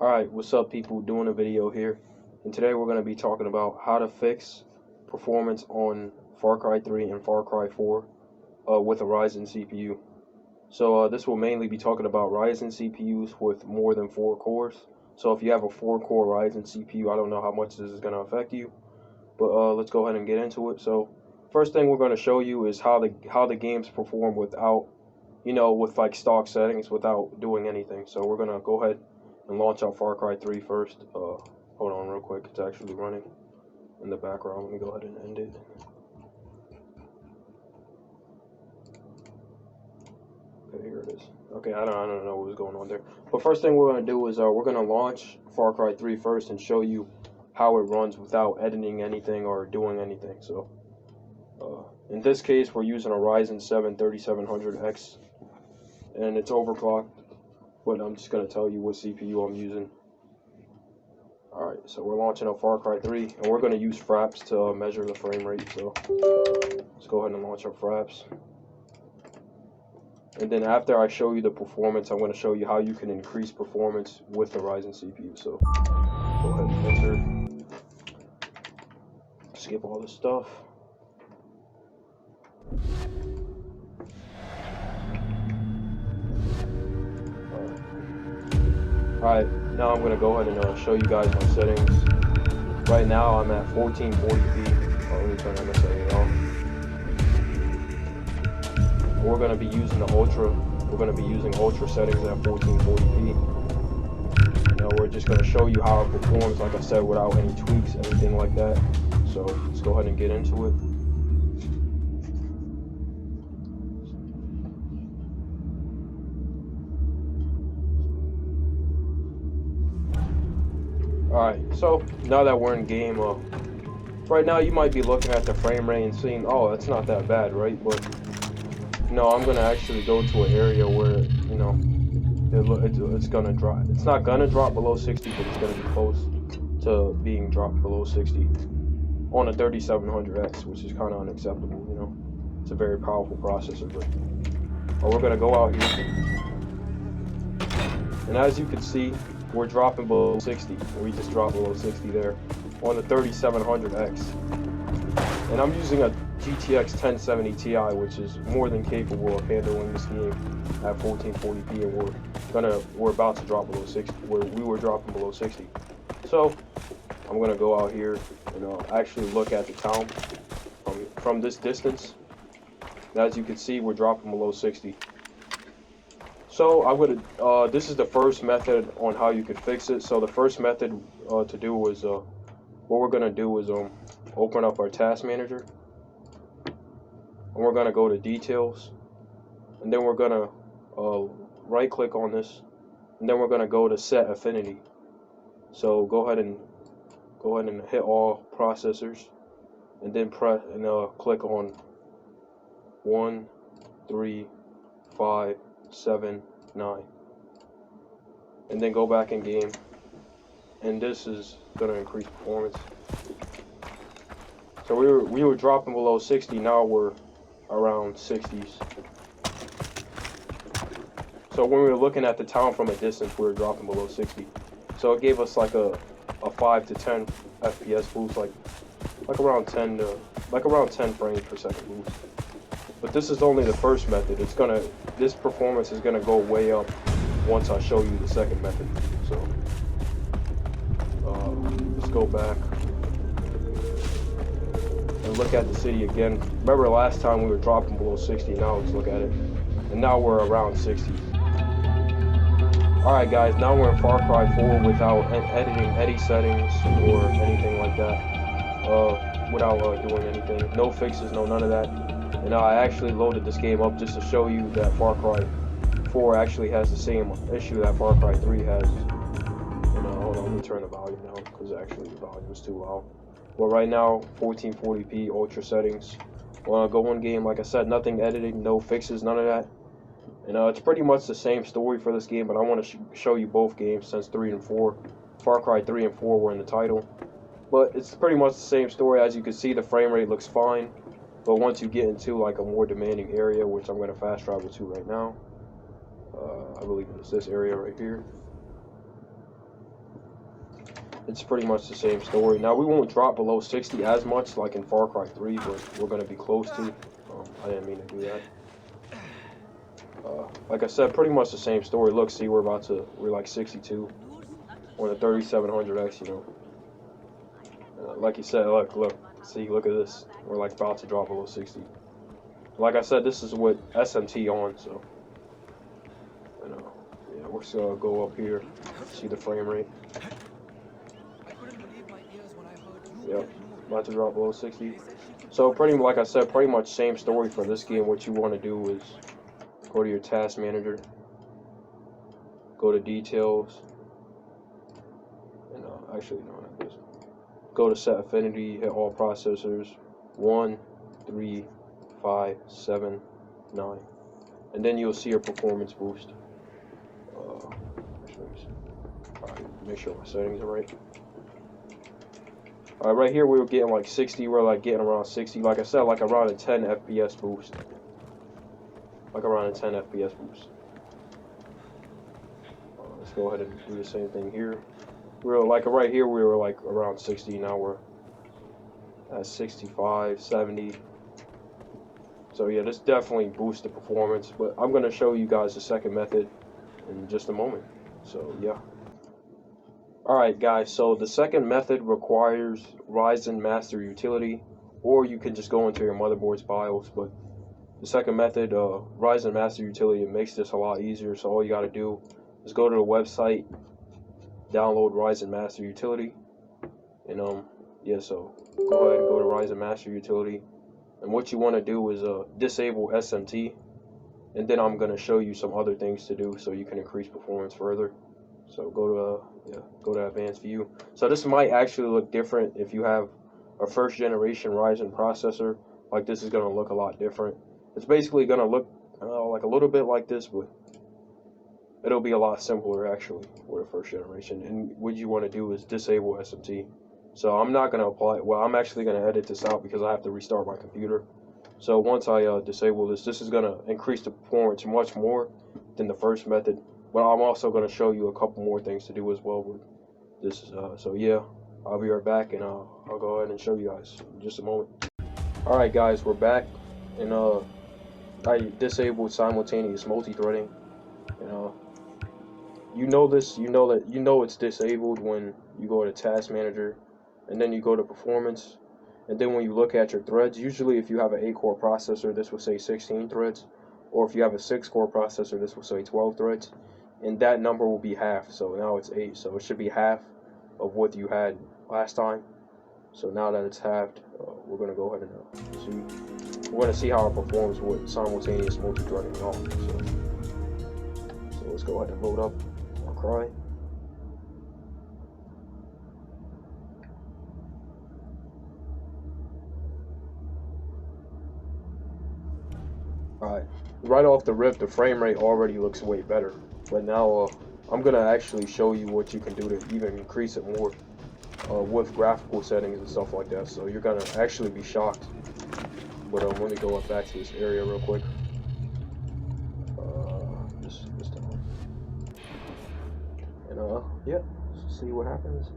Alright, what's up people, doing a video here, and today we're going to be talking about how to fix performance on Far Cry 3 and Far Cry 4 with a Ryzen CPU. So this will mainly be talking about Ryzen CPUs with more than 4 cores. So if you have a 4-core Ryzen CPU, I don't know how much this is going to affect you, but let's go ahead and get into it. So first thing we're going to show you is how the games perform without, with like stock settings, without doing anything. So we're going to go ahead and launch out Far Cry 3 first. Hold on real quick, it's actually running in the background. Let me go ahead and end it. Okay, here it is. Okay, I don't know what was going on there. But first thing we're going to do is we're going to launch Far Cry 3 first and show you how it runs without editing anything or doing anything. So in this case, we're using a Ryzen 7 3700X, and it's overclocked. But I'm just going to tell you what CPU I'm using. Alright, so we're launching a Far Cry 3, and we're going to use fraps to measure the frame rate. So let's go ahead and launch our fraps. And then after I show you the performance, I'm going to show you how you can increase performance with the Ryzen CPU. So go ahead and enter. Skip all this stuff. Alright, now I'm going to go ahead and show you guys my settings. Right now I'm at 1440p. Let me turn MSA off. We're going to be using the Ultra. We're going to be using Ultra settings at 1440p. Now we're just going to show you how it performs, like I said, without any tweaks, anything like that. So let's go ahead and get into it. Alright, so now that we're in game, right now you might be looking at the frame rate and seeing, oh, that's not that bad, right? But no, I'm going to actually go to an area where, it's going to drop. It's not going to drop below 60, but it's going to be close to being dropped below 60 on a 3700X, which is kind of unacceptable, It's a very powerful processor, but we're going to go out here. And as you can see, we're dropping below 60. We just dropped below 60 there on the 3700X. And I'm using a GTX 1070 Ti, which is more than capable of handling this game at 1440p, and we're about to drop below 60, where we were dropping below 60. So I'm gonna go out here and actually look at the town from this distance. And as you can see, we're dropping below 60. So I'm gonna, this is the first method on how you could fix it. So the first method to do is, what we're gonna do is open up our task manager, and we're gonna go to details, and then we're gonna right click on this, and then we're gonna go to set affinity. So go ahead and hit all processors, and then press and click on 1, 3, 5, 7, 9, and then go back in game, and this is gonna increase performance. So we were dropping below 60, now we're around 60s. So when we were looking at the town from a distance, we were dropping below 60. So it gave us like a 5 to 10 FPS boost, like around 10 frames per second boost. But this is only the first method. This performance is gonna go way up once I show you the second method. So let's go back and look at the city again. Remember last time we were dropping below 60. Now let's look at it, and now we're around 60. Alright guys, now we're in Far Cry 4 without editing any settings or anything like that, without doing anything, no fixes, no none of that. And I actually loaded this game up just to show you that Far Cry 4 actually has the same issue that Far Cry 3 has. Hold on, let me turn the volume down, because actually the volume is too loud. Well, right now, 1440p, ultra settings. Go in game, like I said, nothing editing, no fixes, none of that. And it's pretty much the same story for this game, but I want to show you both games since 3 and 4. Far Cry 3 and 4 were in the title. But it's pretty much the same story. As you can see, the frame rate looks fine. But once you get into like a more demanding area, which I'm going to fast travel to right now, I believe it's this area right here. it's pretty much the same story. Now we won't drop below 60 as much like in Far Cry 3, but we're gonna be close to. I didn't mean to do that. Like I said, pretty much the same story. Look, see, we're like 62 on the 3700X, you know. Like you said, look, see, look at this. We're like about to drop below 60. Like I said, this is with SMT on, so. And, yeah, we're just gonna go up here, see the frame rate. Yep, about to drop below 60. So pretty, like I said, pretty much same story for this game. What you want to do is go to your task manager, go to details, and actually no, not this. Go to set affinity, hit all processors, 1, 3, 5, 7, 9, and then you'll see your performance boost. Alright, make sure my settings are right. Alright, right here we were getting like 60, we're like getting around 60, like I said, like around a 10 FPS boost. Like around a 10 FPS boost. Let's go ahead and do the same thing here. We're like right here we were like around 60, now we're at 65, 70. So yeah, this definitely boosts the performance, but I'm going to show you guys the second method in just a moment. So yeah. Alright guys, so the second method requires Ryzen Master Utility, or you can just go into your motherboard's BIOS, but the second method, Ryzen Master Utility, it makes this a lot easier. So all you got to do is go to the website, download Ryzen Master Utility, and yeah, so go ahead and go to Ryzen Master Utility, and what you want to do is disable SMT, and then I'm going to show you some other things to do so you can increase performance further. So go to advanced view. So this might actually look different if you have a first generation Ryzen processor. Like this is going to look a lot different. It's basically going to look like a little bit like this, but it'll be a lot simpler actually with a first generation. And what you want to do is disable SMT. So I'm not going to apply it. Well, I'm actually going to edit this out because I have to restart my computer. So once I disable this, this is going to increase the performance much more than the first method. But I'm also going to show you a couple more things to do as well with this. So yeah, I'll be right back, and I'll go ahead and show you guys in just a moment. All right, guys, we're back, and I disabled simultaneous multi-threading. And you know this, you know it's disabled when you go to Task Manager, and then you go to Performance, and then when you look at your threads, usually if you have an 8-core processor, this will say 16 threads, or if you have a 6-core processor, this will say 12 threads. And that number will be half, so now it's 8, so it should be half of what you had last time. So now that it's halved, we're going to go ahead and see. We're going to see how it performs with simultaneous multi-threading on. So let's go ahead and load up our Cry. Alright, right off the rip, the frame rate already looks way better. But now I'm going to actually show you what you can do to even increase it more with graphical settings and stuff like that. So you're going to actually be shocked. But let me go up back to this area real quick. This time. And yeah, let's see what happens.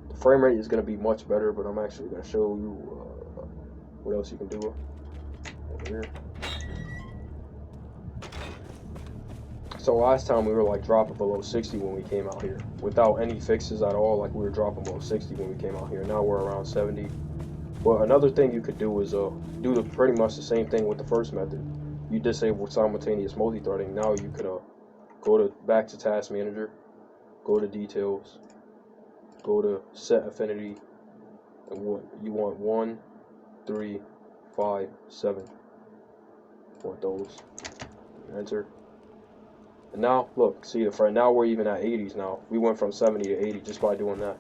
The frame rate is going to be much better, but I'm actually going to show you what else you can do over here. So last time we were like dropping below 60 when we came out here without any fixes at all. Like we were dropping below 60 when we came out here. Now we're around 70. But another thing you could do is do pretty much the same thing with the first method. You disable simultaneous multi-threading. Now you could go back to Task Manager, go to Details, go to Set Affinity, and what you want 1, 3, 5, 7. Want those? Enter. And now, look, see the frame. Now we're even at 80s now. We went from 70 to 80 just by doing that.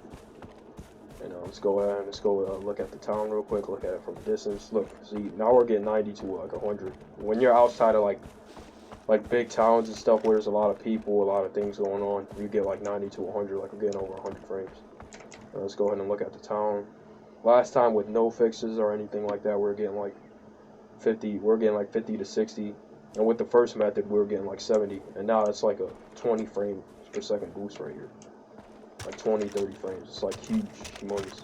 And let's go ahead and let's go look at the town real quick. Look at it from a distance. Look, see, now we're getting 90 to like 100. When you're outside of like big towns and stuff where there's a lot of people, a lot of things going on, you get like 90 to 100. Like we're getting over 100 frames. Let's go ahead and look at the town. Last time with no fixes or anything like that, we're getting like 50. We're getting like 50 to 60. And with the first method, we were getting like 70, and now it's like a 20 frames per second boost right here. like 20, 30 frames. It's like huge, humongous.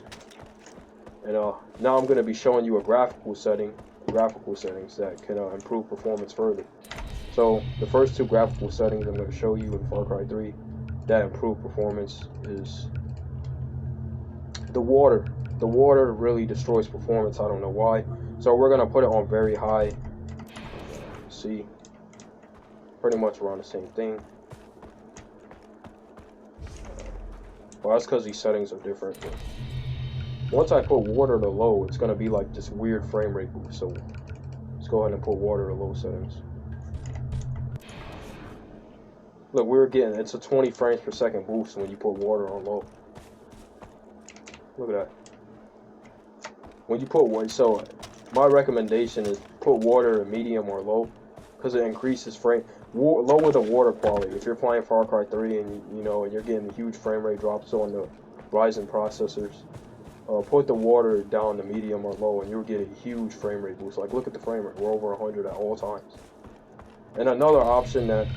And now I'm going to be showing you graphical settings that can improve performance further. So the first two graphical settings I'm going to show you in Far Cry 3 that improve performance is the water. The water really destroys performance. I don't know why. So we're going to put it on very high. See, pretty much around the same thing. Well, that's because these settings are different. But once I put water to low, it's going to be like this weird frame rate boost. So let's go ahead and put water to low settings. Look, it's a 20 frames per second boost when you put water on low. Look at that. When you put so my recommendation is put water in medium or low, because it increases lower the water quality. If you're playing Far Cry 3 and you're getting the huge frame rate drops on the Ryzen processors, put the water down to medium or low, and you'll get a huge frame rate boost. Like, look at the frame rate; we're over 100 at all times. And another option that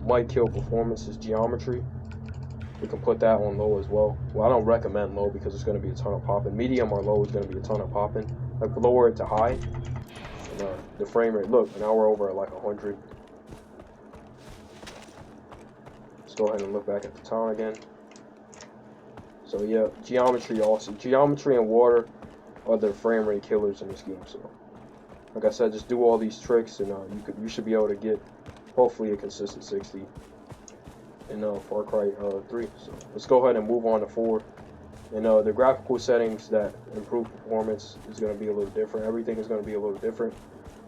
might kill performance is geometry. We can put that on low as well. Well, I don't recommend low because it's going to be a ton of popping. Medium or low is going to be a ton of popping. Like, lower it to high. And, the frame rate, look, now we're over at like 100. Let's go ahead and look back at the town again. So yeah, geometry and water are the frame rate killers in this game. So, like I said, just do all these tricks, and you should be able to get hopefully a consistent 60 in Far Cry 3. So let's go ahead and move on to 4. And the graphical settings that improve performance is going to be a little different. Everything is going to be a little different,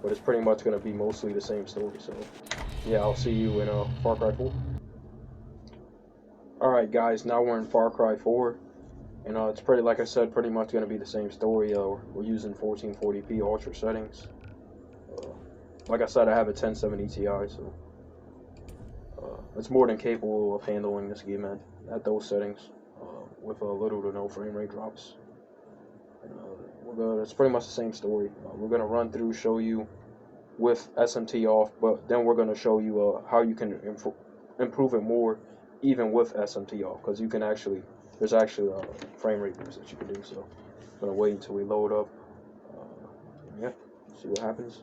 but it's pretty much going to be mostly the same story. So yeah, I'll see you in Far Cry 4. Alright guys, now we're in Far Cry 4. And it's pretty, like I said, pretty much going to be the same story. We're using 1440p ultra settings. Like I said, I have a 1070 Ti, so it's more than capable of handling this game at those settings with little to no frame rate drops. It's pretty much the same story. We're going to run through, show you with SMT off, but then we're going to show you how you can improve it more even with SMT off, because there's actually a frame rate boost that you can do. So I'm going to wait until we load up. Yeah, see what happens.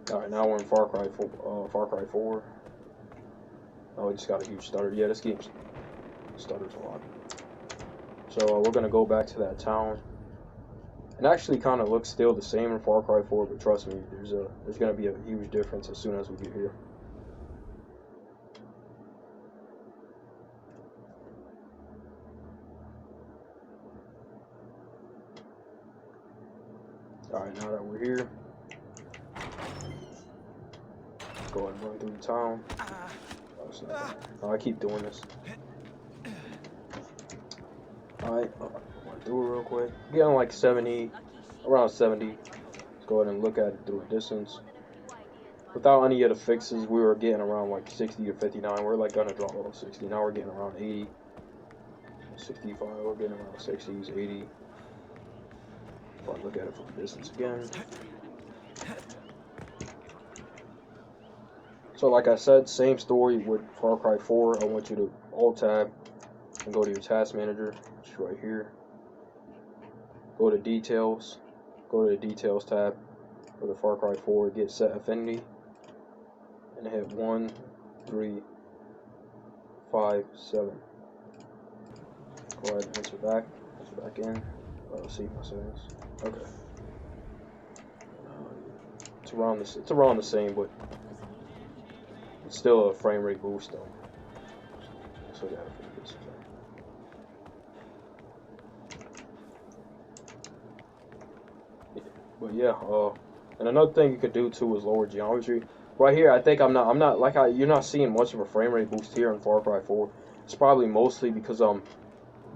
Alright, now we're in Far Cry 4. Oh, we just got a huge stutter. Yeah, this game stutters a lot. So we're gonna go back to that town. It actually kind of looks still the same in Far Cry 4, but trust me, there's gonna be a huge difference as soon as we get here. Alright, now that we're here, let's go ahead and run through the town. Oh, I keep doing this. Alright, run through it real quick. Getting like 70, around 70. Let's go ahead and look at it through a distance. Without any of the fixes, we were getting around like 60 or 59. We're like gonna drop below 60. Now we're getting around 80. 65, we're getting around 60s, 80. If I look at it from a distance again. So like I said, same story with Far Cry 4. I want you to Alt-Tab and go to your task manager, which is right here. Go to Details. Go to the Details tab for the Far Cry 4. Get Set Affinity. And hit 1, 3, 5, 7. Go ahead and enter back in. See my settings. Okay. It's around the same, but it's still a frame rate boost though. So yeah, but yeah, and another thing you could do too is lower geometry. Right here, I think you're not seeing much of a frame rate boost here in Far Cry 4. It's probably mostly because I'm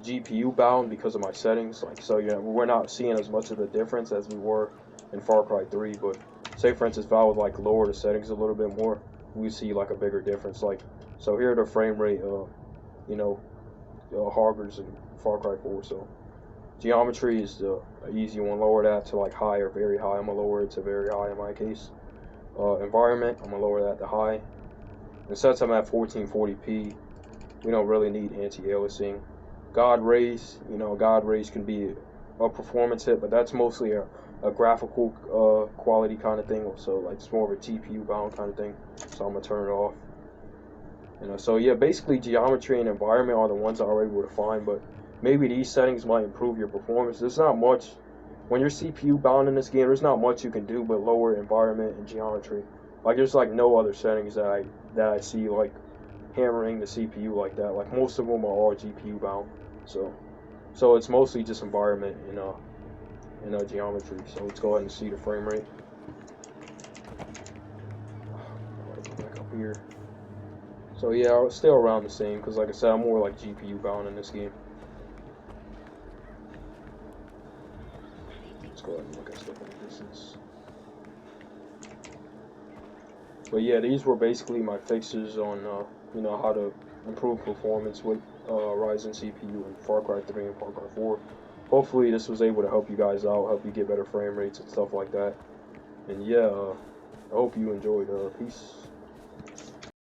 GPU bound because of my settings. Like, so yeah, we're not seeing as much of a difference as we were in Far Cry 3. But say for instance, if I would like lower the settings a little bit more, we see like a bigger difference. Like, so here the frame rate, harbors in Far Cry 4. So Geometry is the easy one. Lower that to like high or very high. I'm gonna lower it to very high in my case. Environment, I'm gonna lower that to high. And since I'm at 1440p, we don't really need anti-aliasing. God rays, God rays can be a performance hit, but that's mostly a graphical quality kind of thing. So like it's more of a TPU bound kind of thing. So I'm gonna turn it off. So yeah, basically geometry and environment are the ones I already would have find, but maybe these settings might improve your performance. There's not much when you're CPU bound in this game. There's not much you can do but lower environment and geometry. Like there's like no other settings that I see like hammering the CPU like that. Like most of them are all GPU bound. So it's mostly just environment and geometry. So let's go ahead and see the frame rate. Back up here. So yeah, still around the same, because like I said, I'm more like GPU bound in this game. Let's go ahead and look at stuff like distance. But yeah, these were basically my fixes on how to improve performance with Ryzen CPU and Far Cry 3 and Far Cry 4. Hopefully this was able to help you guys out, help you get better frame rates and stuff like that. And yeah, I hope you enjoyed. Peace.